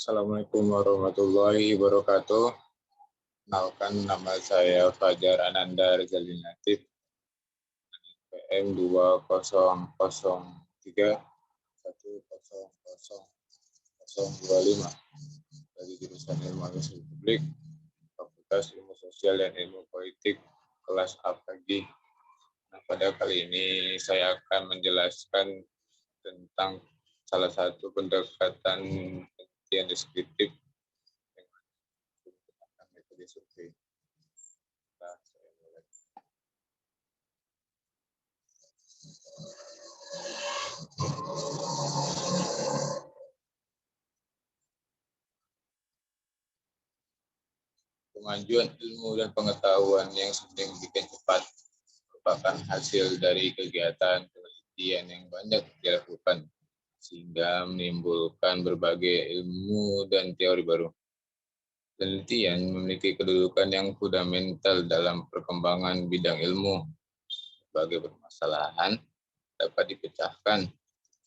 Assalamualaikum warahmatullahi wabarakatuh. Kenalkan, nama saya Fajar Ananda Rizalin Latif, PM 2003100025 dari jurusan Ilmu Administrasi Publik, Fakultas Ilmu Sosial dan Ilmu Politik, kelas A pagi. Nah, pada kali ini saya akan menjelaskan tentang salah satu pendekatan penelitian deskriptif dengan menggunakan metode survei. Nah, saya mulai. Kemajuan ilmu dan pengetahuan yang sedemikian cepat merupakan hasil dari kegiatan penelitian yang banyak dilakukan, sehingga menimbulkan berbagai ilmu dan teori baru. Penelitian memiliki kedudukan yang fundamental dalam perkembangan bidang ilmu. Berbagai permasalahan dapat dipecahkan,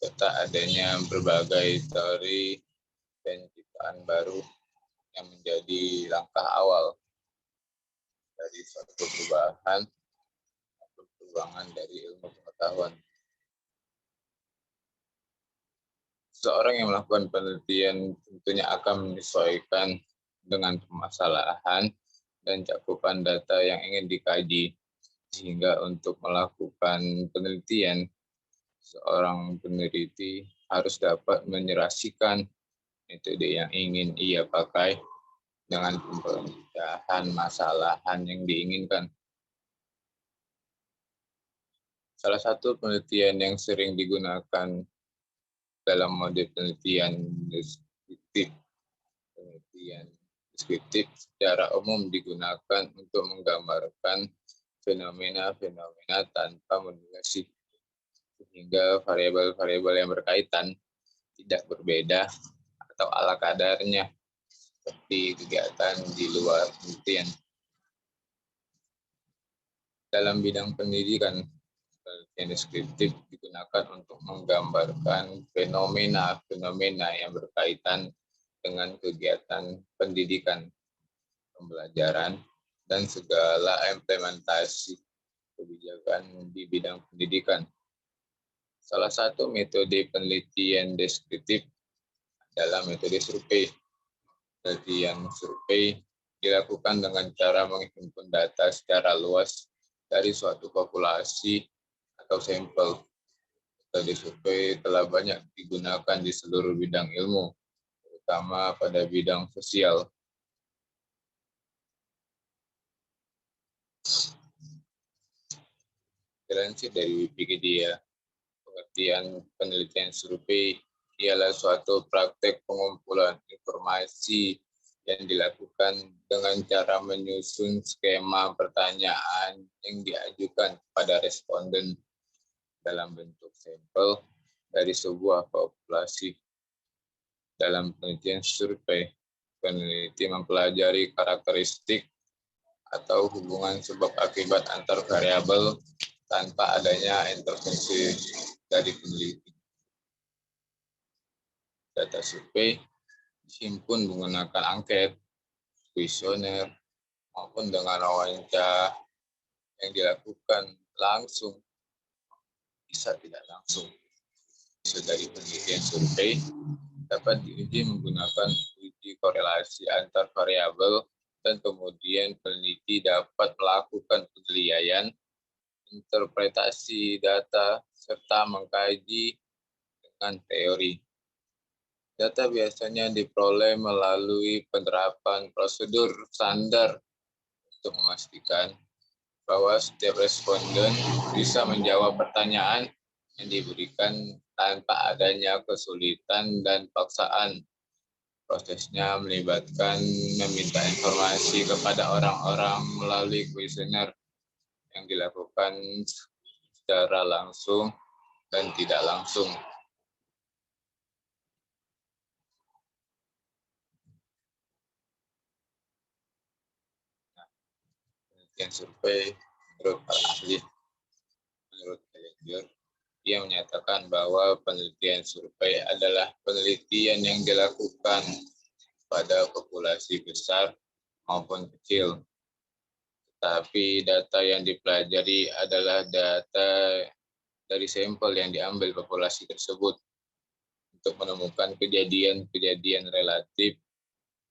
serta adanya berbagai teori dan ciptaan baru yang menjadi langkah awal dari suatu perubahan atau perkembangan dari ilmu pengetahuan. Seseorang yang melakukan penelitian tentunya akan menyesuaikan dengan permasalahan dan cakupan data yang ingin dikaji, sehingga untuk melakukan penelitian, seorang peneliti harus dapat menyerasikan metode yang ingin ia pakai dengan pemecahan masalahan yang diinginkan. Salah satu penelitian yang sering digunakan dalam mode penelitian deskriptif. Penelitian deskriptif secara umum digunakan untuk menggambarkan fenomena-fenomena tanpa mendeteksi, sehingga variabel-variabel yang berkaitan tidak berbeda atau ala kadarnya seperti kegiatan di luar penelitian. Dalam bidang pendidikan, penelitian deskriptif digunakan untuk menggambarkan fenomena-fenomena yang berkaitan dengan kegiatan pendidikan, pembelajaran, dan segala implementasi kebijakan di bidang pendidikan. Salah satu metode penelitian deskriptif adalah metode survei. Penelitian survei dilakukan dengan cara menghimpun data secara luas dari suatu populasi atau sampel. Metode survei telah banyak digunakan di seluruh bidang ilmu, terutama pada bidang sosial. Dilansir dari Wikipedia, pengertian penelitian survei ialah suatu praktek pengumpulan informasi yang dilakukan dengan cara menyusun skema pertanyaan yang diajukan kepada responden dalam bentuk sampel dari sebuah populasi. Dalam penelitian survei, peneliti mempelajari karakteristik atau hubungan sebab akibat antar variabel tanpa adanya intervensi dari peneliti. Data survei dihimpun menggunakan angket, kuesioner, maupun dengan wawancara yang dilakukan langsung, bisa tidak langsung. Hasil dari penelitian survei dapat diuji menggunakan uji korelasi antar variabel, dan kemudian peneliti dapat melakukan penilaian, interpretasi data, serta mengkaji dengan teori. Data biasanya diperoleh melalui penerapan prosedur standar untuk memastikan bahwa setiap responden bisa menjawab pertanyaan yang diberikan tanpa adanya kesulitan dan paksaan. Prosesnya melibatkan meminta informasi kepada orang-orang melalui kuesioner yang dilakukan secara langsung dan tidak langsung. Penelitian survei menurut para ahli, menurut Ellinger, ia menyatakan bahwa penelitian survei adalah penelitian yang dilakukan pada populasi besar maupun kecil. Tapi data yang dipelajari adalah data dari sampel yang diambil populasi tersebut untuk menemukan kejadian-kejadian relatif,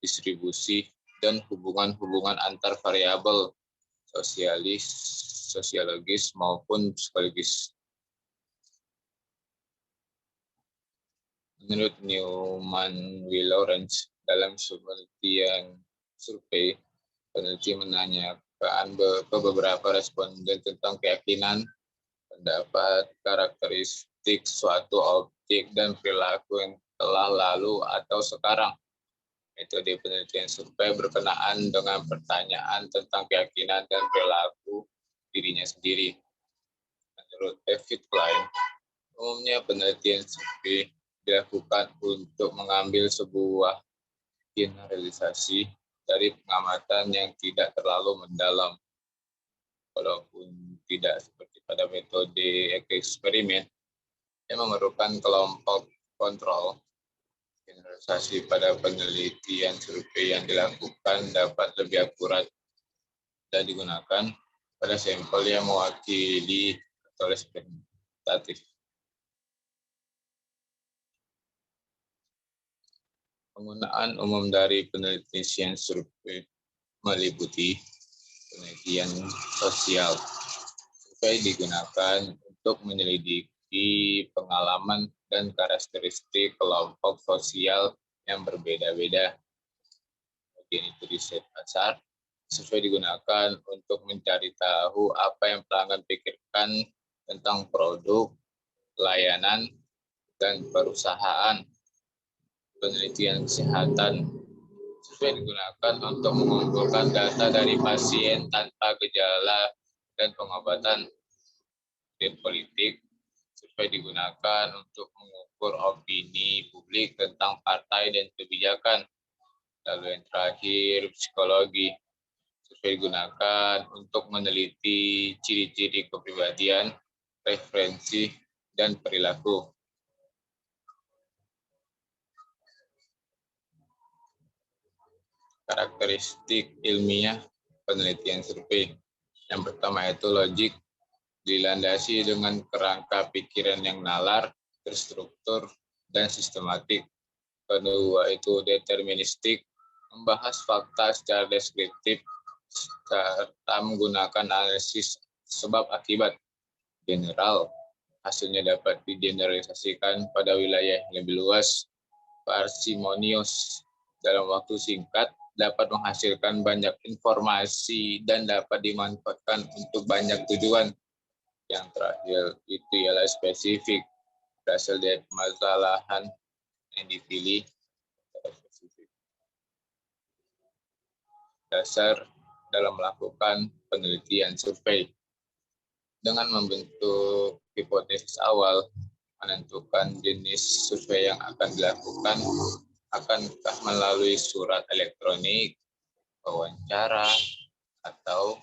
distribusi, dan hubungan-hubungan antar variabel sosiologis maupun psikologis. Menurut Newman-Lawrence, dalam penelitian survei, peneliti menanyakan ke beberapa responden tentang keyakinan, pendapat, karakteristik suatu objek, dan perilaku yang telah lalu atau sekarang. Metode penelitian survei berkenaan dengan pertanyaan tentang keyakinan dan perilaku dirinya sendiri. Menurut David Klein, umumnya penelitian survei dilakukan untuk mengambil sebuah generalisasi dari pengamatan yang tidak terlalu mendalam. Walaupun tidak seperti pada metode eksperimen yang memerlukan kelompok kontrol, generalisasi pada penelitian survei yang dilakukan dapat lebih akurat dan digunakan pada sampel yang mewakili atau representatif. Penggunaan umum dari penelitian survei meliputi penelitian sosial. Survei digunakan untuk menyelidiki pengalaman dan karakteristik kelompok sosial yang berbeda-beda. Kemudian itu riset pasar. Survei digunakan untuk mencari tahu apa yang pelanggan pikirkan tentang produk, layanan, dan perusahaan. Penelitian kesehatan. Survei digunakan untuk mengumpulkan data dari pasien tanpa gejala dan pengobatan. Dan politik, survei digunakan untuk mengukur opini publik tentang partai dan kebijakan. Lalu yang terakhir, psikologi. Survei digunakan untuk meneliti ciri-ciri kepribadian, preferensi, dan perilaku. Karakteristik ilmiah penelitian survei. Yang pertama itu logik, dilandasi dengan kerangka pikiran yang nalar, terstruktur, dan sistematik. Kedua itu deterministik, membahas fakta secara deskriptif, serta menggunakan analisis sebab akibat. General, hasilnya dapat digeneralisasikan pada wilayah yang lebih luas. Parsimonius, dalam waktu singkat, dapat menghasilkan banyak informasi dan dapat dimanfaatkan untuk banyak tujuan. Yang terakhir itu ialah spesifik, berasal dari permasalahan yang dipilih. Dasar dalam melakukan penelitian survei. Dengan membentuk hipotesis awal, menentukan jenis survei yang akan dilakukan, akankah melalui surat elektronik, wawancara, atau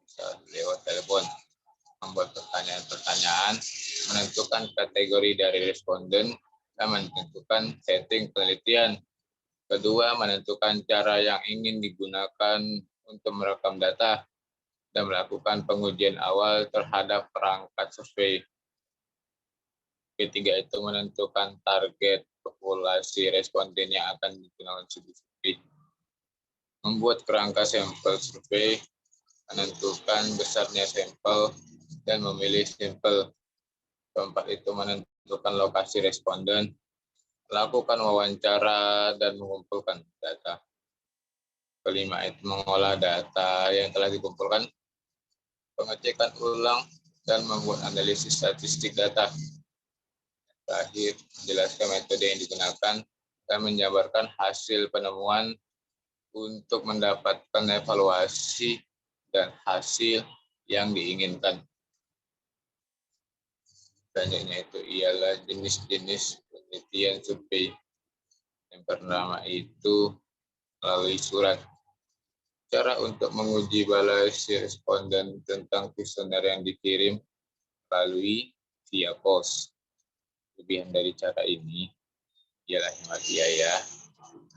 bisa lewat telepon. Membuat pertanyaan-pertanyaan, menentukan kategori dari responden, dan menentukan setting penelitian. Kedua, menentukan cara yang ingin digunakan untuk merekam data dan melakukan pengujian awal terhadap perangkat survei. Ketiga itu menentukan target populasi responden yang akan digunakan survei. Membuat kerangka sampel survei, menentukan besarnya sampel, dan memilih sampel. Keempat itu menentukan lokasi responden, melakukan wawancara, dan mengumpulkan data. Kelima itu mengolah data yang telah dikumpulkan, pengecekan ulang, dan membuat analisis statistik data. Terakhir, menjelaskan metode yang digunakan dan menjabarkan hasil penemuan untuk mendapatkan evaluasi dan hasil yang diinginkan. Selanjutnya itu ialah jenis-jenis penelitian survei. Yang pertama itu melalui surat. Cara untuk menguji balasi responden tentang kuesioner yang dikirim melalui via pos. Kelebihan dari cara ini ialah hemat biaya,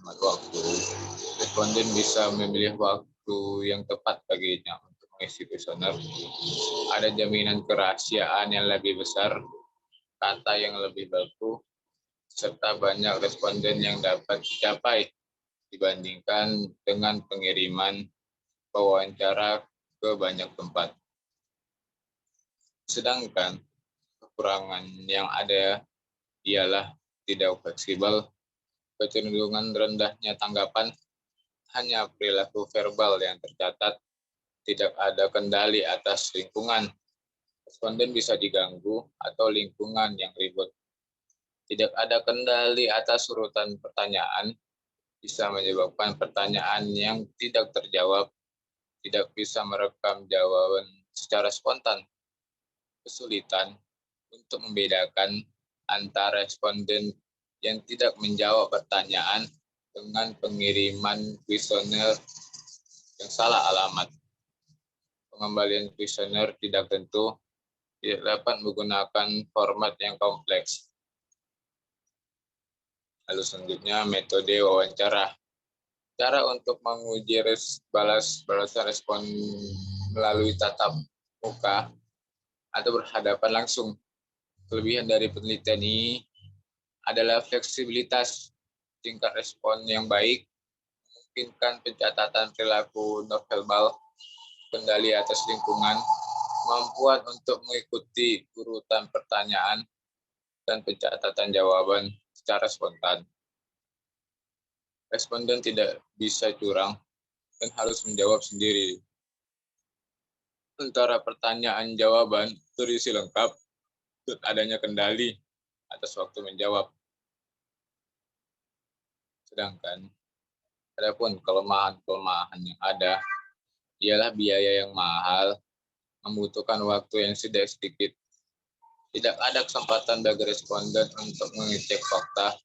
hemat waktu. Responden bisa memilih waktu yang tepat baginya untuk mengisi kuesioner. Ada jaminan kerahasiaan yang lebih besar, kata yang lebih baku, serta banyak responden yang dapat dicapai dibandingkan dengan pengiriman wawancara ke banyak tempat. Sedangkan kekurangan yang ada ialah tidak fleksibel, kecenderungan rendahnya tanggapan, hanya perilaku verbal yang tercatat, tidak ada kendali atas lingkungan. Responden bisa diganggu atau lingkungan yang ribut. Tidak ada kendali atas urutan pertanyaan, bisa menyebabkan pertanyaan yang tidak terjawab, tidak bisa merekam jawaban secara spontan, kesulitan untuk membedakan antara responden yang tidak menjawab pertanyaan dengan pengiriman kuesioner yang salah alamat. Pengembalian kuesioner tidak tentu, tidak dapat menggunakan format yang kompleks. Lalu selanjutnya metode wawancara. Cara untuk menguji balasan respon melalui tatap muka atau berhadapan langsung. Kelebihan dari penelitian ini adalah fleksibilitas, tingkat respon yang baik, memungkinkan pencatatan perilaku nonverbal, kendali atas lingkungan, kemampuan untuk mengikuti urutan pertanyaan, dan pencatatan jawaban secara spontan. Responden tidak bisa curang dan harus menjawab sendiri. Antara pertanyaan jawaban terisi lengkap dan adanya kendali atas waktu menjawab. Sedangkan adapun kelemahan-kelemahan yang ada ialah biaya yang mahal, membutuhkan waktu yang sedikit. Tidak ada kesempatan bagi responden untuk mengecek fakta,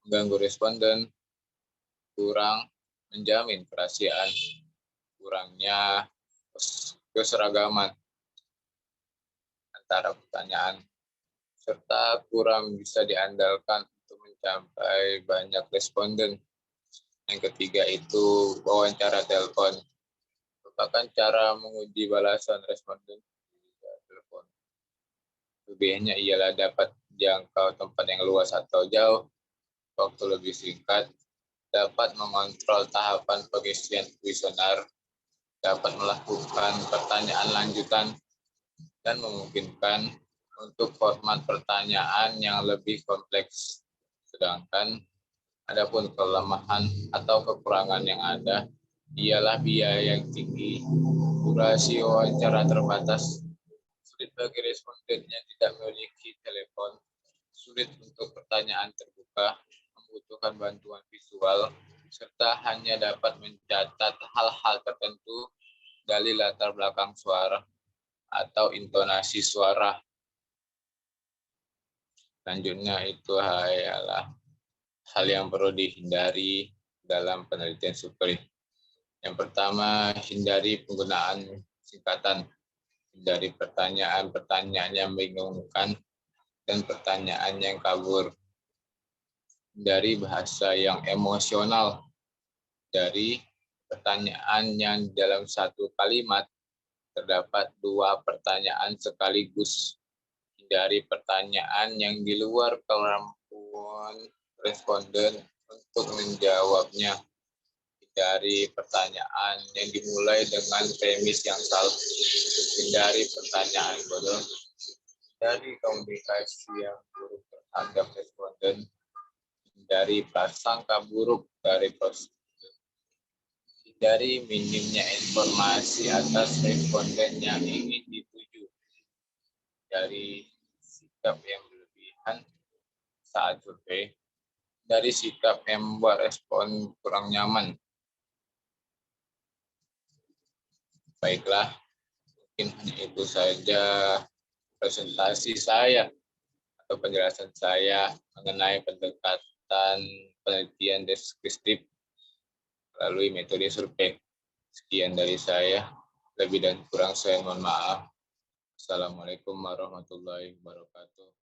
mengganggu responden, kurang menjamin kerahasiaan, kurangnya keseragaman antara pertanyaan, serta kurang bisa diandalkan untuk mencapai banyak responden. Yang ketiga itu wawancara telepon. Merupakan cara menguji balasan responden via telepon. Lebihnya ialah dapat jangkau tempat yang luas atau jauh, waktu lebih singkat, dapat mengontrol tahapan pengisian kuesioner, dapat melakukan pertanyaan lanjutan, dan memungkinkan untuk format pertanyaan yang lebih kompleks. Sedangkan adapun kelemahan atau kekurangan yang ada ialah biaya yang tinggi, durasi wawancara terbatas, sulit bagi responden yang tidak memiliki telepon, sulit untuk pertanyaan terbuka, membutuhkan bantuan visual, serta hanya dapat mencatat hal-hal tertentu dari latar belakang suara atau intonasi suara. Selanjutnya itu adalah hal yang perlu dihindari dalam penelitian survei. Yang pertama, hindari penggunaan singkatan. Hindari pertanyaan-pertanyaan yang membingungkan dan pertanyaan yang kabur. Dari bahasa yang emosional, dari pertanyaan yang dalam satu kalimat terdapat dua pertanyaan sekaligus. Hindari pertanyaan yang di luar kemampuan responden untuk menjawabnya. Hindari pertanyaan yang dimulai dengan premis yang salah. Hindari pertanyaan bodoh. Hindari komunikasi yang buruk terhadap responden. Hindari prasangka buruk dari responden. Hindari minimnya informasi atas responden yang ingin dituju. Dari sikap yang berlebihan saat survei, dari sikap yang membuat respon kurang nyaman. Baiklah, mungkin hanya itu saja presentasi saya atau penjelasan saya mengenai pendekatan penelitian deskriptif melalui metode survei. Sekian dari saya, lebih dan kurang saya mohon maaf. Assalamualaikum warahmatullahi wabarakatuh.